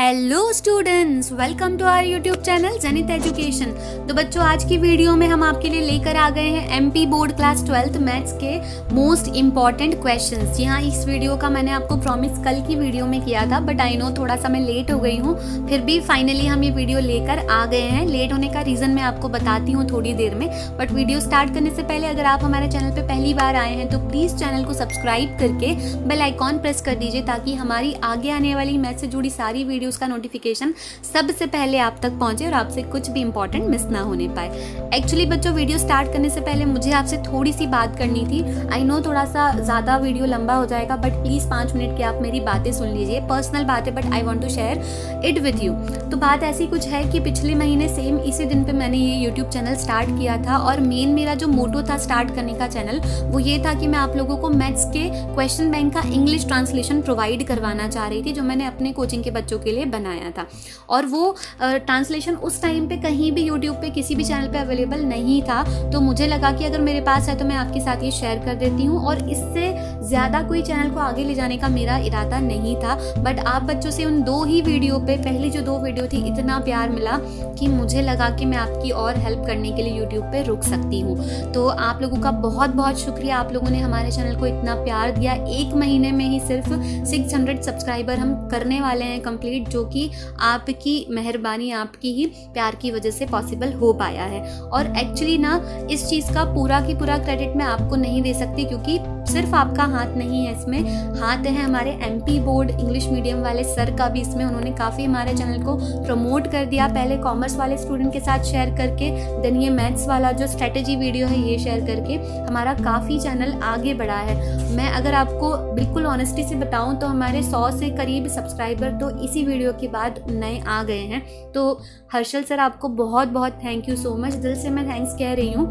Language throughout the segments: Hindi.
Hello students, welcome to our YouTube channel Janit education. तो बच्चों, आज की वीडियो में हम आपके लिए लेकर आ गए हैं MP board class 12th maths के मोस्ट इम्पॉर्टेंट क्वेश्चंस। जी हाँ, इस वीडियो का मैंने आपको प्रॉमिस कल की वीडियो में किया था, बट आई नो थोड़ा सा मैं लेट हो गई हूँ। फिर भी फाइनली हम ये वीडियो लेकर आ गए हैं। लेट होने का रीज़न मैं आपको बताती हूँ थोड़ी देर में, बट वीडियो स्टार्ट करने से पहले अगर आप हमारे चैनल पर पहली बार आए हैं तो प्लीज़ चैनल को सब्सक्राइब करके बेल आइकॉन प्रेस कर दीजिए, ताकि हमारी आगे आने वाली मैथ्स से जुड़ी सारी वीडियोस का नोटिफिकेशन सबसे पहले आप तक पहुंचे और आपसे कुछ भी इंपॉर्टेंट मिस ना होने पाए। एक्चुअली बच्चों, वीडियो स्टार्ट करने से पहले मुझे आपसे थोड़ी सी बात करनी थी। आई नो थोड़ा सा ज़्यादा वीडियो लंबा हो जाएगा, बट प्लीज़ 5 मिनट की आप मेरी बातें सुन लीजिए। पर्सनल बात है, but I want to share it with you. तो बात ऐसी कुछ है कि पिछले महीने सेम इसी दिन पे मैंने ये यूट्यूब चैनल स्टार्ट किया था, और मेन मेरा जो मोटो था स्टार्ट करने का चैनल वो ये था कि मैं आप लोगों को मैथ्स के क्वेश्चन बैंक का इंग्लिश ट्रांसलेशन प्रोवाइड करवाना चाह रही थी, जो मैंने अपने कोचिंग के बच्चों के लिए बनाया था। और वो ट्रांसलेशन उस टाइम पे कहीं भी यूट्यूब पे किसी भी चैनल पे अवेलेबल नहीं था, तो मुझे लगा कि अगर मेरे पास है तो मैं आपके साथ ये शेयर कर देती हूँ। और इससे ज़्यादा कोई चैनल को आगे ले जाने का मेरा इरादा नहीं था, बट आप बच्चों से उन 2 ही वीडियो पे, पहली जो 2 वीडियो थी, इतना प्यार मिला कि मुझे लगा कि मैं आपकी और हेल्प करने के लिए यूट्यूब पे रुक सकती हूँ। तो आप लोगों का बहुत बहुत शुक्रिया, आप लोगों ने हमारे चैनल को इतना प्यार दिया। 1 महीने में ही सिर्फ 600 सब्सक्राइबर हम करने वाले हैं कंप्लीट, जो कि आपकी मेहरबानी, आपकी ही प्यार की वजह से पॉसिबल हो पाया है। और एक्चुअली ना, इस चीज़ का पूरा की पूरा क्रेडिट मैं आपको नहीं दे सकती, क्योंकि सिर्फ आपका हाथ नहीं है इसमें, हाथ है हमारे एमपी बोर्ड इंग्लिश मीडियम वाले सर का भी इसमें। उन्होंने काफ़ी हमारे चैनल को प्रमोट कर दिया, पहले कॉमर्स वाले स्टूडेंट के साथ शेयर करके, देन ये मैथ्स वाला जो स्ट्रेटेजी वीडियो है ये शेयर करके हमारा काफ़ी चैनल आगे बढ़ा है। मैं अगर आपको बिल्कुल ऑनेस्टी से बताऊं तो हमारे 100 से करीब सब्सक्राइबर तो इसी वीडियो के बाद नए आ गए हैं। तो हर्षल सर, आपको बहुत बहुत थैंक यू सो मच। दिल से मैं थैंक्स कह रही हूँ,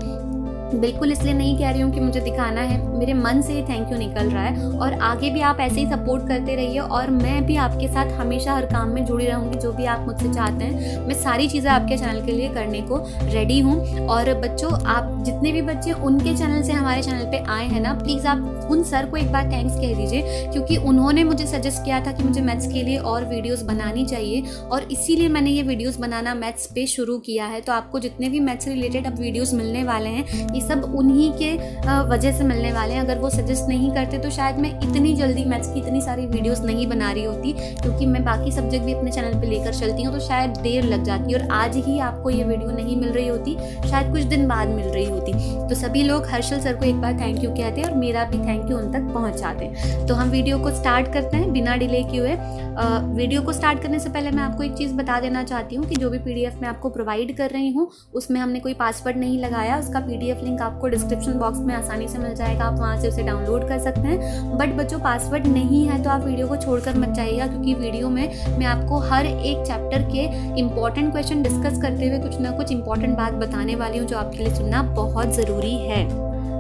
बिल्कुल इसलिए नहीं कह रही हूँ कि मुझे दिखाना है, मेरे मन से थैंक यू निकल रहा है। और आगे भी आप ऐसे ही सपोर्ट करते रहिए, और मैं भी आपके साथ हमेशा हर काम में जुड़ी रहूँगी। जो भी आप मुझसे चाहते हैं, मैं सारी चीज़ें आपके चैनल के लिए करने को रेडी हूँ। और बच्चों, आप जितने भी बच्चे उनके चैनल से हमारे चैनल पे आए हैं ना, प्लीज़ आप उन सर को एक बार थैंक्स कह दीजिए, क्योंकि उन्होंने मुझे सजेस्ट किया था कि मुझे मैथ्स के लिए और वीडियोस बनानी चाहिए, और इसीलिए मैंने ये वीडियोस बनाना मैथ्स पे शुरू किया है। तो आपको जितने भी मैथ्स रिलेटेड अब वीडियोस मिलने वाले हैं, ये सब उन्हीं के वजह से मिलने वाले हैं। अगर वो सजेस्ट नहीं करते तो शायद मैं इतनी जल्दी मैथ्स की इतनी सारी वीडियोस नहीं बना रही होती, क्योंकि मैं बाकी सब्जेक्ट भी अपने चैनल पे लेकर चलती हूँ, तो शायद देर लग जाती। और आज ही आपको ये वीडियो नहीं मिल रही होती, शायद कुछ दिन बाद मिल रही होती। तो सभी लोग हर्षल सर को एक बार थैंक यू कहते हैं, और मेरा भी थैंक यू उन तक पहुँचाते हैं। तो हम वीडियो को स्टार्ट करते हैं बिना डिले किए हुए। वीडियो को स्टार्ट करने से पहले मैं आपको एक चीज़ बता देना चाहती हूँ कि जो भी PDF मैं आपको प्रोवाइड कर रही हूँ उसमें हमने कोई पासवर्ड नहीं लगाया। उसका PDF लिंक आपको डिस्क्रिप्शन बॉक्स में आसानी से मिल जाएगा, आप वहाँ से उसे डाउनलोड कर सकते हैं। बट बच्चों, पासवर्ड नहीं है तो आप वीडियो को छोड़कर मत जाइएगा, क्योंकि वीडियो में मैं आपको हर एक चैप्टर के इंपॉर्टेंट क्वेश्चन डिस्कस करते हुए कुछ ना कुछ इंपॉर्टेंट बात बताने वाली हूँ, जो आपके लिए सुनना बहुत ज़रूरी है।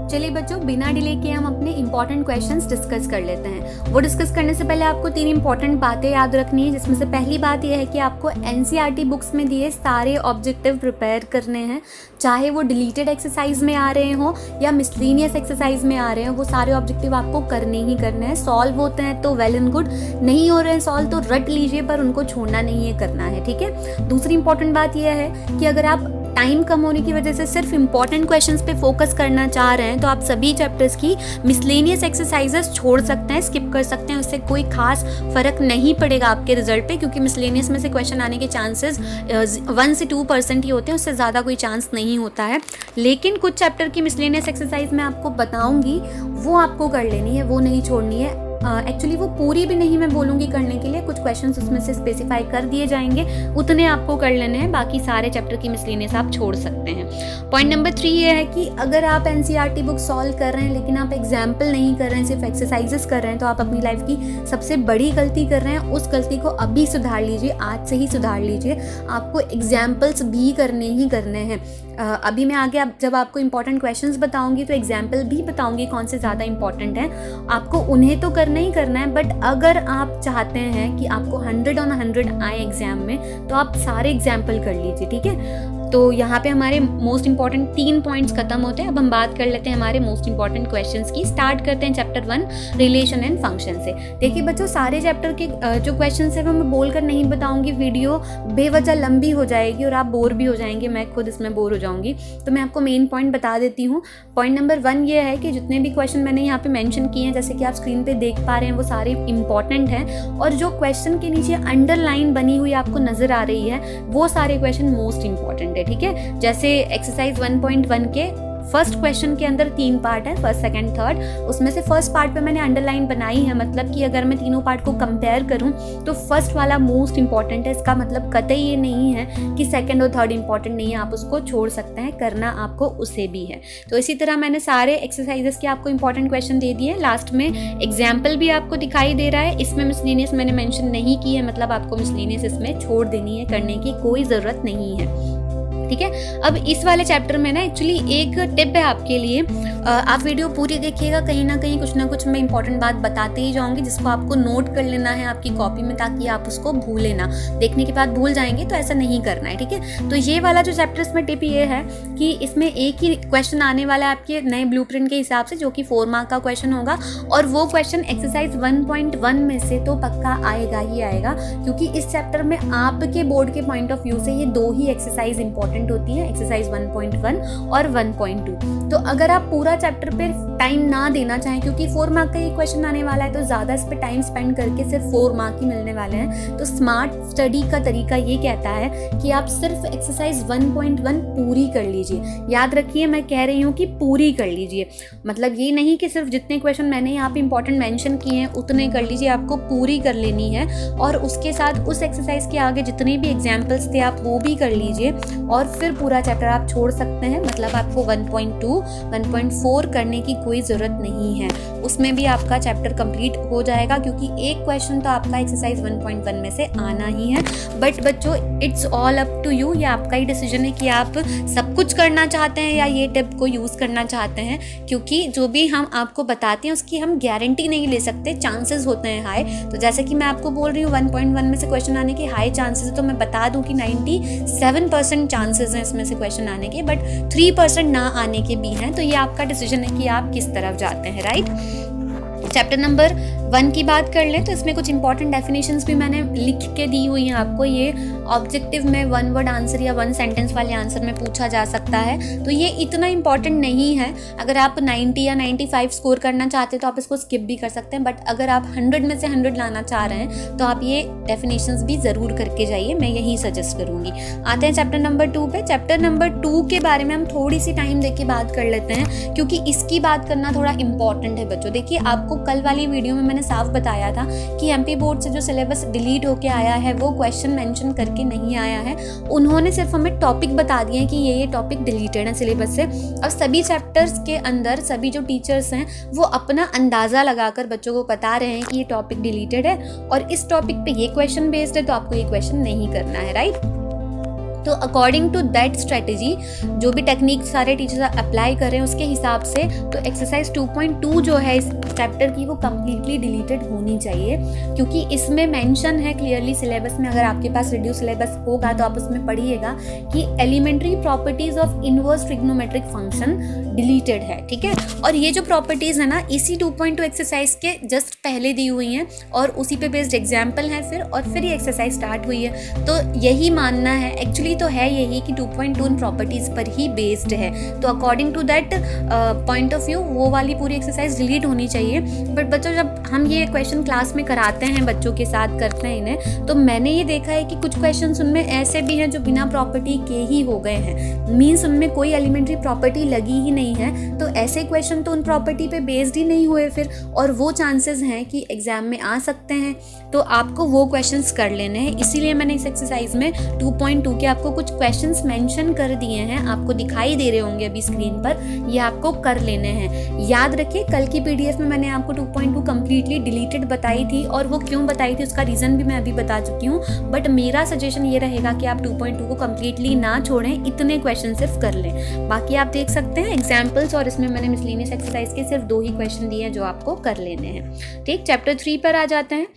चलिए बच्चों, बिना डिले किए हम अपने इंपॉर्टेंट क्वेश्चंस डिस्कस कर लेते हैं। वो डिस्कस करने से पहले आपको 3 इंपॉर्टेंट बातें याद रखनी है, जिसमें से पहली बात यह है कि आपको NCERT बुक्स में दिए सारे ऑब्जेक्टिव प्रिपेयर करने हैं, चाहे वो डिलीटेड एक्सरसाइज में आ रहे हों या मिसलेनियस एक्सरसाइज में आ रहे हों, वो सारे ऑब्जेक्टिव आपको करने ही करने हैं। सॉल्व होते हैं तो वेल एंड गुड, नहीं हो रहे हैं सॉल्व तो रट लीजिए, पर उनको छोड़ना नहीं है, करना है, ठीक है। दूसरी इंपॉर्टेंट बात यह है कि अगर आप टाइम कम होने की वजह से सिर्फ इंपॉर्टेंट क्वेश्चंस पे फोकस करना चाह रहे हैं, तो आप सभी चैप्टर्स की मिसलेनियस एक्सरसाइजेस छोड़ सकते हैं, स्किप कर सकते हैं। उससे कोई खास फर्क नहीं पड़ेगा आपके रिजल्ट पे, क्योंकि मिसलेनियस में से क्वेश्चन आने के चांसेस 1 से 2% ही होते हैं, उससे ज़्यादा कोई चांस नहीं होता है। लेकिन कुछ चैप्टर की मिसलेनियस एक्सरसाइज मैं आपको बताऊँगी, वो आपको कर लेनी है, वो नहीं छोड़नी है। एक्चुअली वो पूरी भी नहीं मैं बोलूँगी करने के लिए, कुछ क्वेश्चंस उसमें से स्पेसिफाई कर दिए जाएंगे, उतने आपको कर लेने हैं, बाकी सारे चैप्टर की मिसलेनियस आप छोड़ सकते हैं। पॉइंट नंबर 3 ये है कि अगर आप NCERT बुक सॉल्व कर रहे हैं लेकिन आप एग्जाम्पल नहीं कर रहे हैं, सिर्फ एक्सरसाइजेस कर रहे हैं, तो आप अपनी लाइफ की सबसे बड़ी गलती कर रहे हैं। उस गलती को अभी सुधार लीजिए, आज से ही सुधार लीजिए। आपको एग्जाम्पल्स भी करने ही करने हैं। अभी मैं आगे जब आपको इंपॉर्टेंट क्वेश्चंस बताऊंगी तो एग्जाम्पल भी बताऊंगी कौन से ज़्यादा इंपॉर्टेंट हैं। आपको उन्हें तो करना ही करना है, बट अगर आप चाहते हैं कि आपको 100 on 100 आए एग्जाम में, तो आप सारे एग्जाम्पल कर लीजिए, ठीक है। तो यहाँ पे हमारे मोस्ट इंपॉर्टेंट 3 पॉइंट्स खत्म होते हैं। अब हम बात कर लेते हैं हमारे मोस्ट इंपॉर्टेंट क्वेश्चंस की। स्टार्ट करते हैं चैप्टर 1 रिलेशन एंड फंक्शन से। देखिए बच्चों, सारे चैप्टर के जो क्वेश्चन है वो मैं बोलकर नहीं बताऊंगी, वीडियो बेवजह लंबी हो जाएगी और आप बोर भी हो जाएंगे, मैं खुद इसमें बोर हो जाऊंगी। तो मैं आपको मेन पॉइंट बता देती हूँ। पॉइंट नंबर 1 ये है कि जितने भी क्वेश्चन मैंने यहाँ पे मेंशन किए हैं, जैसे कि आप स्क्रीन पे देख पा रहे हैं, वो सारे इंपॉर्टेंट हैं और जो क्वेश्चन के नीचे अंडरलाइन बनी हुई आपको नजर आ रही है वो सारे क्वेश्चन मोस्ट इंपॉर्टेंट है, ठीक है। जैसे एक्सरसाइज 1.1 के फर्स्ट क्वेश्चन के अंदर 3 पार्ट है, फर्स्ट, सेकंड, थर्ड। उसमें से फर्स्ट पार्ट पे मैंने अंडरलाइन बनाई है, मतलब कि अगर मैं तीनों पार्ट को कंपेयर करूं तो फर्स्ट वाला मोस्ट इंपॉर्टेंट है। इसका मतलब कतई ये नहीं है कि सेकंड और थर्ड इंपॉर्टेंट नहीं है, आप उसको छोड़ सकते हैं, करना आपको उसे भी है। तो इसी तरह मैंने सारे एक्सरसाइजेस के आपको इंपॉर्टेंट क्वेश्चन दे दिए। लास्ट में एग्जाम्पल भी आपको दिखाई दे रहा है। इसमें मिसलेनियस मैंने मेंशन नहीं की है, मतलब आपको मिसलेनियस इसमें छोड़ देनी है, करने की कोई ज़रूरत नहीं है, ठीक है। अब इस वाले चैप्टर में ना एक्चुअली एक टिप है आपके लिए, आप वीडियो पूरी देखिएगा, कहीं ना कहीं कुछ ना कुछ मैं इंपॉर्टेंट बात बताते ही जाऊंगी जिसको आपको नोट कर लेना है आपकी कॉपी में, ताकि आप उसको भूले ना, देखने के बाद भूल जाएंगे तो ऐसा नहीं करना है, ठीक है। तो ये वाला जो चैप्टर इसमें टिप ये है कि इसमें एक ही क्वेश्चन आने वाला है आपके नए ब्लूप्रिंट के हिसाब से, जो कि 4 मार्क का क्वेश्चन होगा और वो क्वेश्चन एक्सरसाइज 1.1 में से तो पक्का आएगा ही आएगा, क्योंकि इस चैप्टर में आपके बोर्ड के पॉइंट ऑफ व्यू से ये 2 ही एक्सरसाइज इंपॉर्टेंट होती है, एक्सरसाइज 1.1 और 1.2। तो अगर आप पूरा चैप्टर पे टाइम ना देना चाहें, क्योंकि 4 मार्क का ये क्वेश्चन आने वाला है तो ज़्यादा इस पे टाइम स्पेंड करके सिर्फ 4 मार्क ही मिलने वाले हैं, तो स्मार्ट स्टडी का तरीका ये कहता है कि आप सिर्फ एक्सरसाइज 1.1 पूरी कर लीजिए। याद रखिए, मैं कह रही हूँ कि पूरी कर लीजिए, मतलब ये नहीं कि सिर्फ जितने क्वेश्चन मैंने यहाँ पे इंपॉर्टेंट मेंशन किए हैं उतने कर लीजिए, आपको पूरी कर लेनी है। और उसके साथ उस एक्सरसाइज के आगे जितने भी एग्जाम्पल्स थे आप वो भी कर लीजिए और फिर पूरा चैप्टर आप छोड़ सकते हैं। मतलब आपको 1.2, 1.4 करने की कोई ज़रूरत नहीं है, उसमें भी आपका चैप्टर कंप्लीट हो जाएगा, क्योंकि एक क्वेश्चन तो आपका एक्सरसाइज 1.1 में से आना ही है। बट बच्चों, it's all up to you, ये आपका ही डिसीजन है कि आप सब कुछ करना चाहते हैं या ये टिप को यूज़ करना चाहते हैं, क्योंकि जो भी हम आपको बताते हैं उसकी हम गारंटी नहीं ले सकते, चांसेस होते हैं हाई। तो जैसे कि मैं आपको बोल रही हूँ 1.1 में से क्वेश्चन आने के हाई चांसेस है, तो मैं बता दूँ कि 97% चांसेस हैं इसमें से क्वेश्चन आने के, बट 3% ना आने के भी हैं। तो ये आपका डिसीजन है कि आप किस तरफ जाते हैं, राइट। चैप्टर नंबर 1 की बात कर लें तो इसमें कुछ इंपॉर्टेंट डेफिनेशंस भी मैंने लिख के दी हुई हैं आपको। ये ऑब्जेक्टिव में 1 वर्ड आंसर या 1 सेंटेंस वाले आंसर में पूछा जा सकता है, तो ये इतना इंपॉर्टेंट नहीं है। अगर आप 90 या 95 स्कोर करना चाहते हैं तो आप इसको स्किप भी कर सकते हैं, बट अगर आप 100 में से 100 लाना चाह रहे हैं तो आप ये डेफिनेशंस भी ज़रूर करके जाइए, मैं यही सजेस्ट करूँगी। आते हैं चैप्टर नंबर 2 पे। चैप्टर नंबर 2 के बारे में हम थोड़ी सी टाइम दे के बात कर लेते हैं, क्योंकि इसकी बात करना थोड़ा इंपॉर्टेंट है बच्चों। देखिए, आपको कल वाली वीडियो में मैंने साफ बताया था कि एमपी बोर्ड से जो सिलेबस डिलीट होके आया है वो क्वेश्चन मेंशन करके नहीं आया है, उन्होंने सिर्फ हमें टॉपिक बता दिए हैं कि ये टॉपिक डिलीटेड है सिलेबस से। अब सभी चैप्टर्स के अंदर सभी जो टीचर्स हैं वो अपना अंदाज़ा लगाकर बच्चों को बता रहे हैं कि ये टॉपिक डिलीटेड है और इस टॉपिक पे ये क्वेश्चन बेस्ड है, तो आपको ये क्वेश्चन नहीं करना है, राइट। तो अकॉर्डिंग टू दैट स्ट्रेटेजी, जो भी टेक्निक सारे टीचर्स अप्लाई कर रहे हैं उसके हिसाब से, तो एक्सरसाइज 2.2 जो है इस चैप्टर की वो कम्प्लीटली डिलीटेड होनी चाहिए, क्योंकि इसमें मेंशन है क्लियरली सिलेबस में। अगर आपके पास रिड्यूस सिलेबस होगा तो आप उसमें पढ़िएगा कि elementary properties of inverse trigonometric function deleted है, ठीक है। और ये जो प्रॉपर्टीज़ है ना, इसी 2.2 एक्सरसाइज के जस्ट पहले दी हुई हैं और उसी पे बेस्ड एग्जाम्पल है फिर ये एक्सरसाइज स्टार्ट हुई है। तो यही मानना है, एक्चुअली तो है यही कि 2.2 इन प्रॉपर्टीज़ पर ही बेस्ड है, तो according to that point of view वो वाली पूरी एक्सरसाइज डिलीट होनी चाहिए। बट बच्चों, जब हम ये क्वेश्चन क्लास में कराते हैं, बच्चों के साथ करते हैं इन्हें, तो मैंने ये देखा है कि कुछ क्वेश्चन उनमें ऐसे भी हैं जो बिना प्रॉपर्टी के ही हो गए हैं, मीन्स उनमें कोई एलिमेंट्री प्रॉपर्टी लगी ही नहीं है, तो ऐसे क्वेश्चन तो उन प्रॉपर्टी पे बेस्ड ही नहीं हुए फिर, और वो चांसेस हैं कि एग्जाम में आ सकते हैं, तो आपको वो क्वेश्चंस कर लेने हैं। इसीलिए मैंने इस एक्सरसाइज में 2.2 के आपको कुछ क्वेश्चंस मेंशन कर दिए हैं, आपको दिखाई दे रहे होंगे अभी स्क्रीन पर, ये आपको कर लेने हैं। याद रखिए, कल की पीडीएफ में मैंने आपको 2.2 कंप्लीटली डिलीटेड बताई थी, और वो क्यों बताई थी उसका रीज़न भी मैं अभी बता चुकी हूँ। बट मेरा सजेशन ये रहेगा कि आप 2.2 को कंप्लीटली ना छोड़ें, इतने क्वेश्चन सिर्फ कर लें। बाकी आप देख सकते हैं एग्जाम्पल्स, और इसमें मैंने मिसलेनियस एक्सरसाइज के सिर्फ 2 ही क्वेश्चन दिए हैं जो आपको कर लेने हैं, ठीक। चैप्टर 3 पर आ जाते हैं।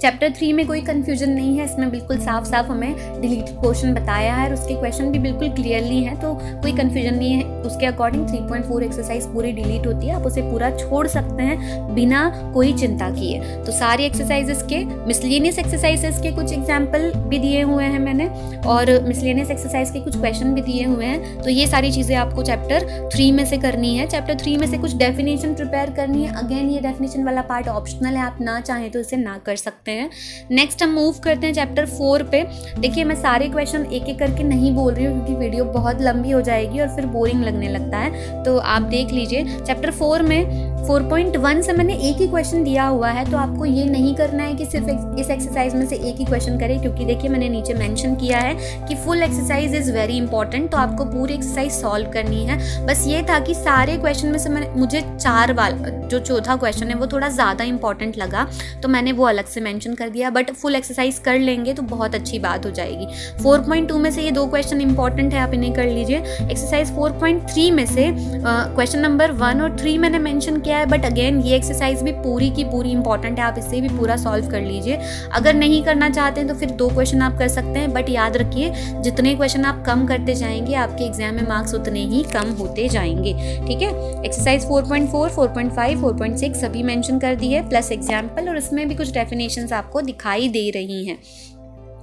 चैप्टर 3 में कोई कन्फ्यूजन नहीं है, इसमें बिल्कुल साफ साफ हमें डिलीटेड पोर्शन बताया है और उसके क्वेश्चन भी बिल्कुल क्लियरली हैं, तो कोई कन्फ्यूजन नहीं है। उसके अकॉर्डिंग 3.4 एक्सरसाइज पूरी डिलीट होती है, आप उसे पूरा छोड़ सकते हैं बिना कोई चिंता किए। तो सारी एक्सरसाइजेस के मिसलेनियस एक्सरसाइजेस के कुछ एग्जाम्पल भी दिए हुए हैं मैंने, और मिसलेनियस एक्सरसाइज के कुछ क्वेश्चन भी दिए हुए हैं। तो ये सारी चीज़ें आपको चैप्टर 3 में से करनी है। चैप्टर 3 में से कुछ डेफिनेशन प्रिपेयर करनी है। अगेन ये डेफिनेशन वाला पार्ट ऑप्शनल है, आप ना चाहें तो इसे ना कर सकते हैं। नेक्स्ट हम मूव करते हैं चैप्टर 4 पे। देखिए मैं सारे क्वेश्चन एक एक करके नहीं बोल रही हूँ क्योंकि वीडियो बहुत लंबी हो जाएगी और फिर बोरिंग लगने लगता है, तो आप देख लीजिए। चैप्टर 4 में 4.1 से मैंने एक ही क्वेश्चन दिया हुआ है, तो आपको ये नहीं करना है कि सिर्फ इस एक्सरसाइज में से एक ही क्वेश्चन करें, क्योंकि देखिए मैंने नीचे मेंशन किया है कि full exercise is very important, तो आपको पूरी एक्सरसाइज सॉल्व करनी है। बस ये था कि सारे क्वेश्चन में से मुझे 4 वाला जो चौथा क्वेश्चन है वो थोड़ा ज़्यादा इंपॉर्टेंट लगा, तो मैंने वो अलग से मेंशन कर दिया, बट फुल एक्सरसाइज कर लेंगे तो बहुत अच्छी बात हो जाएगी। 4.2 में से ये 2 क्वेश्चन इंपॉर्टेंट है, आप इन्हें कर लीजिए। एक्सरसाइज 4.3 में से क्वेश्चन नंबर 1 और 3 मैंने मेंशन किया है, बट अगेन ये एक्सरसाइज भी पूरी की पूरी इंपॉर्टेंट है, आप इसे भी पूरा सॉल्व कर लीजिए। अगर नहीं करना चाहते हैं तो फिर 2 क्वेश्चन आप कर सकते हैं, बट याद रखिए जितने क्वेश्चन आप कम करते जाएंगे आपके एग्जाम में मार्क्स उतने ही कम होते जाएंगे, ठीक है। एक्सरसाइज 4.4, 4.5, 4.6 सभी मेंशन कर दिए प्लस एग्जाम्पल, और इसमें भी कुछ डेफिनेशंस आपको दिखाई दे रही हैं।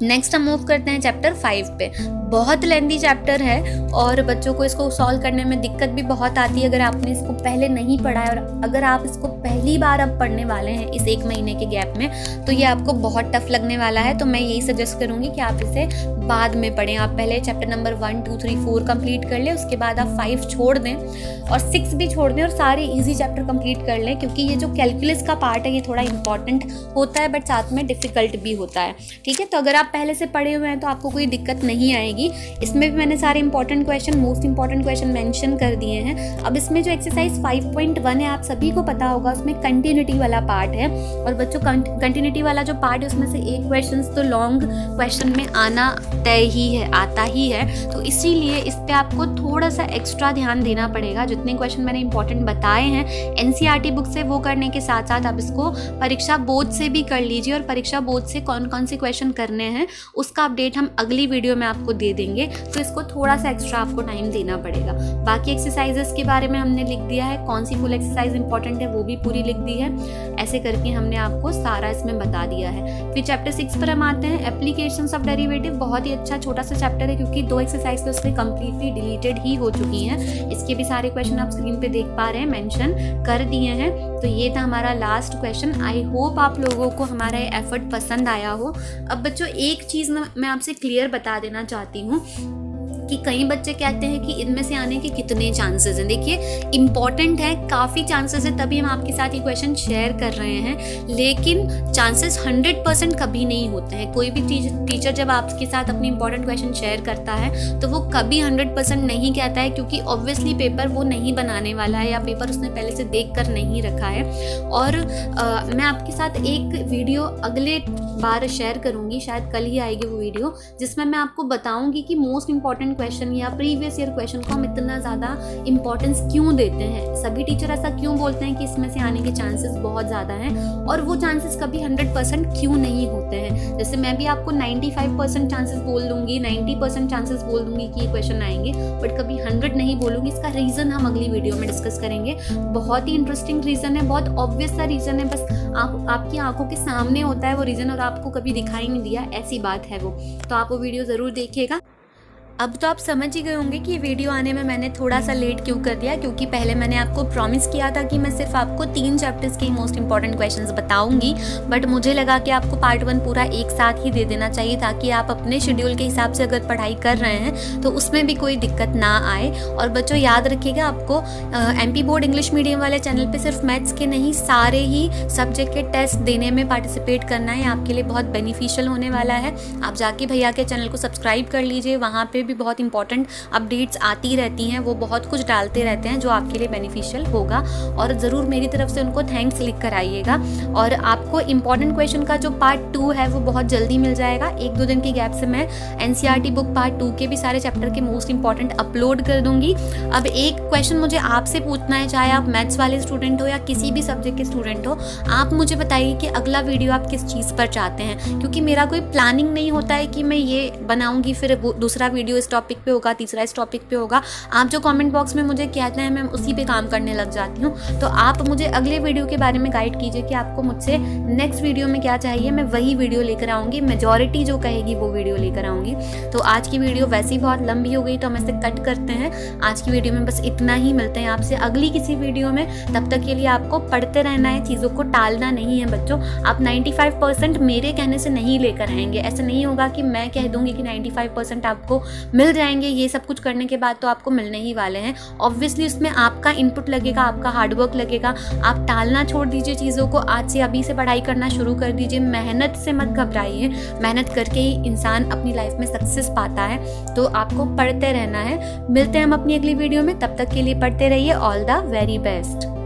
नेक्स्ट हम मूव करते हैं चैप्टर 5 पे। बहुत लेंदी चैप्टर है और बच्चों को इसको सॉल्व करने में दिक्कत भी बहुत आती है अगर आपने इसको पहले नहीं पढ़ा है, और अगर आप इसको पहली बार अब पढ़ने वाले हैं इस 1 महीने के गैप में, तो ये आपको बहुत टफ लगने वाला है। तो मैं यही सजेस्ट करूँगी कि आप इसे बाद में पढ़ें। आप पहले चैप्टर नंबर 1, 2, 3, 4 कंप्लीट कर लें, उसके बाद आप 5 छोड़ दें और 6 भी छोड़ दें और सारे ईजी चैप्टर कंप्लीट कर लें, क्योंकि ये जो कैलकुलस का पार्ट है ये थोड़ा इंपॉर्टेंट होता है, बट साथ में डिफिकल्ट भी होता है, ठीक है। तो अगर आप पहले से पढ़े हुए हैं तो आपको कोई दिक्कत नहीं आएगी। इसमें भी मैंने सारे important question, most important question mention कर दिए हैं। अब इसमें जो एक्सरसाइज 5.1 है, आप सभी को पता होगा, उसमें कंटिन्यूटी वाला पार्ट है, और बच्चों कंटिन्यूटी वाला जो पार्ट है उसमें से एक क्वेश्चन तो लॉन्ग क्वेश्चन में आना तय ही है, आता ही है, तो इसीलिए इस पे आपको थोड़ा सा एक्स्ट्रा ध्यान देना पड़ेगा। जितने क्वेश्चन मैंने इंपॉर्टेंट बताए हैं एनसीईआरटी बुक से, वो करने के साथ साथ आप इसको परीक्षा बोर्ड से भी कर लीजिए, और परीक्षा बोर्ड से कौन कौन से क्वेश्चन करने हैं उसका अपडेट हम अगली वीडियो में आपको दे देंगे, तो इसको थोड़ा सा एक्स्ट्रा आपको टाइम देना पड़ेगा। बाकी एक्सरसाइजेस के बारे में हमने लिख दिया है, कौन सी फुल एक्सरसाइज इंपॉर्टेंट है वो भी पूरी लिख दी है। ऐसे करके हमने आपको सारा इसमें बता दिया है। फिर चैप्टर 6 पर हम आते हैं, एप्लीकेशंस ऑफ डेरिवेटिव। बहुत ही अच्छा छोटा सा चैप्टर है, क्योंकि 2 एक्सरसाइज तो उसमें कंप्लीटली डिलीटेड ही हो चुकी हैं। इसके भी सारे क्वेश्चन आप स्क्रीन पे देख पा रहे हैं, मेंशन कर दिए हैं। तो ये था हमारा लास्ट क्वेश्चन। आई होप आप लोगों को हमारा ये एफर्ट पसंद आया हो। अब बच्चों एक चीज़ मैं आपसे क्लियर बता देना चाहती हूँ कि कई बच्चे कहते हैं कि इनमें से आने के कितने चांसेस हैं। देखिए इंपॉर्टेंट है, काफ़ी चांसेस है, तभी हम आपके साथ ये क्वेश्चन शेयर कर रहे हैं, लेकिन चांसेस 100% कभी नहीं होते हैं। कोई भी टीचर जब आपके साथ अपनी इंपॉर्टेंट क्वेश्चन शेयर करता है तो वो कभी 100% नहीं कहता है, क्योंकि ऑब्वियसली पेपर वो नहीं बनाने वाला है या पेपर उसने पहले से देख कर नहीं रखा है। और मैं आपके साथ एक वीडियो अगले बार शेयर करूँगी, शायद कल ही आएगी वो वीडियो, जिसमें मैं आपको बताऊँगी कि मोस्ट इंपॉर्टेंट क्वेश्चन या प्रीवियस ईयर क्वेश्चन को हम इतना ज़्यादा इंपॉर्टेंस क्यों देते हैं, सभी टीचर ऐसा क्यों बोलते हैं कि इसमें से आने के चांसेस बहुत ज़्यादा हैं, और वो चांसेस कभी 100% क्यों नहीं होते हैं। जैसे मैं भी आपको 95% चांसेस बोल दूंगी, 90% चांसेस बोल दूंगी कि ये क्वेश्चन आएंगे, बट कभी 100 नहीं बोलूँगी। इसका रीज़न हम अगली वीडियो में डिस्कस करेंगे। बहुत ही इंटरेस्टिंग रीज़न है, बहुत ऑब्वियस सा रीज़न है, बस आपकी आंखों के सामने होता है वो रीज़न और आपको कभी दिखाई नहीं दिया, ऐसी बात है वो। तो आप वो वीडियो ज़रूर देखिएगा। अब तो आप समझ ही गए होंगे कि वीडियो आने में मैंने थोड़ा सा लेट क्यों कर दिया, क्योंकि पहले मैंने आपको प्रॉमिस किया था कि मैं सिर्फ आपको 3 चैप्टर्स के मोस्ट इंपॉर्टेंट क्वेश्चंस बताऊंगी, बट मुझे लगा कि आपको पार्ट 1 पूरा एक साथ ही दे देना चाहिए, ताकि आप अपने शेड्यूल के हिसाब से अगर पढ़ाई कर रहे हैं तो उसमें भी कोई दिक्कत ना आए। और बच्चों याद रखिएगा, आपको MP बोर्ड इंग्लिश मीडियम वाले चैनल पर सिर्फ मैथ्स के नहीं, सारे ही सब्जेक्ट के टेस्ट देने में पार्टिसिपेट करना है, आपके लिए बहुत बेनिफिशियल होने वाला है। आप जाके भैया के चैनल को सब्सक्राइब कर लीजिए, वहाँ पर भी बहुत इंपॉर्टेंट अपडेट्स आती रहती हैं, वो बहुत कुछ डालते रहते हैं जो आपके लिए बेनिफिशियल होगा। और ज़रूर मेरी तरफ से उनको थैंक्स लिख कर आइएगा। और आपको इंपॉर्टेंट क्वेश्चन का जो पार्ट 2 है वो बहुत जल्दी मिल जाएगा। 1-2 दिन की गैप से मैं NCERT बुक पार्ट 2 के भी सारे चैप्टर के मोस्ट इंपॉर्टेंट अपलोड कर दूंगी। अब एक क्वेश्चन मुझे आपसे पूछना है, चाहे आप मैथ्स वाले स्टूडेंट हो या किसी भी सब्जेक्ट के स्टूडेंट हो, आप मुझे बताइए कि अगला वीडियो आप किस चीज़ पर चाहते हैं, क्योंकि मेरा कोई प्लानिंग नहीं होता है कि मैं ये बनाऊंगी फिर दूसरा वीडियो इस टॉपिक पे होगा, तीसरा इस टॉपिक पे होगा। आप जो कमेंट बॉक्स में मुझे कहते हैं मैं उसी पे काम करने लग जाती हूँ। तो आप मुझे अगले वीडियो के बारे में गाइड कीजिए कि आपको मुझसे नेक्स्ट वीडियो में क्या चाहिए, मैं वही वीडियो लेकर आऊँगी, मेजॉरिटी जो कहेगी वो वीडियो लेकर आऊँगी। तो आज की वीडियो वैसे ही बहुत लंबी हो गई तो हम इसे कट करते हैं। आज की वीडियो में बस इतना ही, मिलते हैं आपसे अगली किसी वीडियो में। तब तक के लिए आपको पढ़ते रहना है, चीज़ों को टालना नहीं है बच्चों। आप 95% मेरे कहने से नहीं लेकर आएंगे। ऐसा नहीं होगा कि मैं कह दूंगी कि 95% आपको मिल जाएंगे, ये सब कुछ करने के बाद तो आपको मिलने ही वाले हैं। ऑब्वियसली उसमें आपका इनपुट लगेगा, आपका हार्डवर्क लगेगा। आप टालना छोड़ दीजिए चीज़ों को, आज से अभी से पढ़ाई करना शुरू कर दीजिए। मेहनत से मत घबराइए, मेहनत करके ही इंसान अपनी लाइफ में सक्सेस पाता है। तो आपको पढ़ते रहना है। मिलते हैं हम अपनी अगली वीडियो में, तब तक के लिए पढ़ते रहिए। All the very best.